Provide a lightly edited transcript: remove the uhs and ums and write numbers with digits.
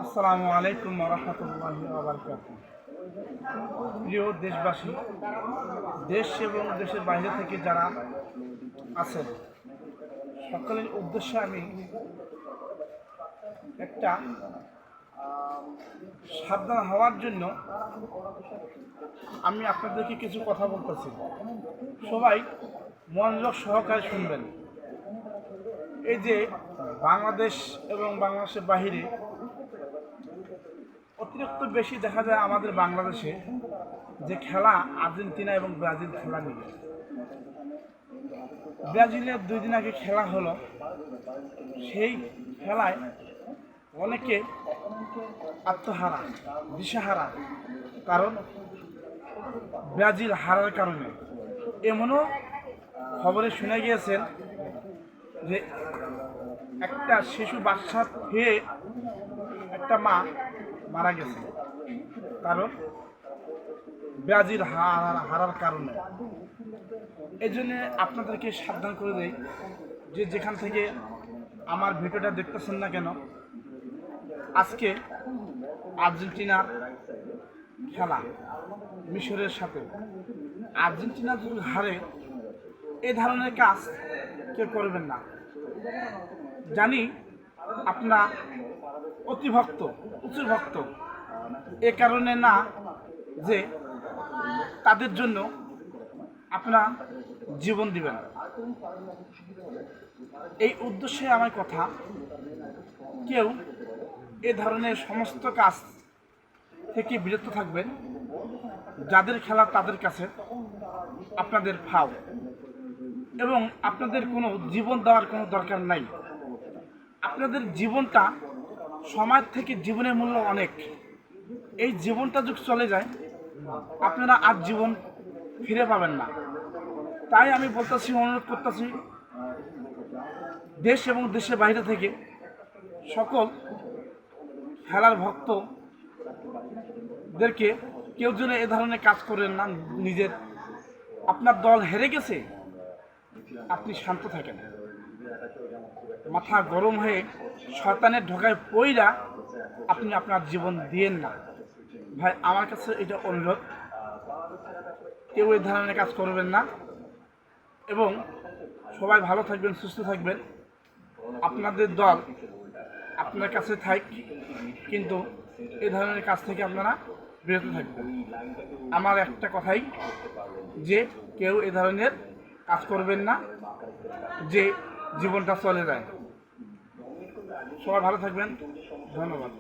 আসসালামু আলাইকুম ওয়া রাহমাতুল্লাহি ওয়া বারাকাতুহু। প্রিয় দেশবাসী, দেশ এবং দেশের বাইরে থেকে যারা আছেন সকলের উদ্দেশ্যে আমি একটা সাবধান হওয়ার জন্য আমি আপনাদেরকে কিছু কথা বলতেছি। সবাই মনোযোগ সহকারে শুনবেন। এই যে বাংলাদেশ এবং বাংলাদেশের বাহিরে অতিরিক্ত বেশি দেখা যায় আমাদের বাংলাদেশে যে খেলা আর্জেন্টিনা এবং ব্রাজিল খেলা নিয়ে, ব্রাজিলের 2 দিন আগে খেলা হলো। সেই খেলায় অনেকে আত্মহারা, দিশাহারা, কারণ ব্রাজিল হারার কারণে। এমনও খবরে শুনে গিয়েছেন যে একটা শিশু বাচ্চা খেয়ে একটা মা মারা গেছে, কারণ ব্রাজিল হারার কারণে। এই জন্যে আপনাদেরকে সাবধান করে দেই যে যেখান থেকে আমার ভিডিওটা দেখতেছেন না কেন, আজকে আর্জেন্টিনার খেলা মিশরের সাথে। আর্জেন্টিনা যদি হারে, এ ধরনের কাজ কেউ করবেন না। জানি আপনারা অতিভক্ত, প্রচুর ভক্ত, এ কারণে না যে তাদের জন্য আপনারা জীবন দিবেন, এই উদ্দেশ্যে আমার কথা। কেউ এ ধরনের সমস্ত কাজ থেকে বিরত থাকবেন। যাদের খেলা তাদের কাছে আপনাদের ফাও, এবং আপনাদের কোনো জীবন দেওয়ার কোনো দরকার নাই। আপনাদের জীবনটা, সময় থেকে জীবনের মূল্য অনেক। এই জীবনটা যদি চলে যায়, আপনারা আর জীবন ফিরে পাবেন না। তাই আমি বলতেছি, অনুরোধ করতেছি দেশ এবং দেশের বাইরে থেকে সকল খেলার ভক্তদেরকে কেউ যেন এ ধরনের কাজ করেন না। নিজের, আপনার দল হেরে গেছে, আপনি শান্ত থাকেন। মাথা গরম হয়ে শয়তানের ঢোকায় পইরা আপনি আপনার জীবন দিয়েন না। ভাই, আমার কাছে এটা অনুরোধ, কেউ এই ধরনের কাজ করবেন না। এবং সবাই ভালো থাকবেন, সুস্থ থাকবেন। আপনাদের দল আপনার কাছে থাক, কিন্তু এই ধরনের কাজ থেকে আপনারা বিরত থাকবেন। আমার একটা কথাই, যে কেউ এ ধরনের কাজ করবেন না যে জীবনটা চলে যায়। সবাই ভালো থাকবেন, ধন্যবাদ।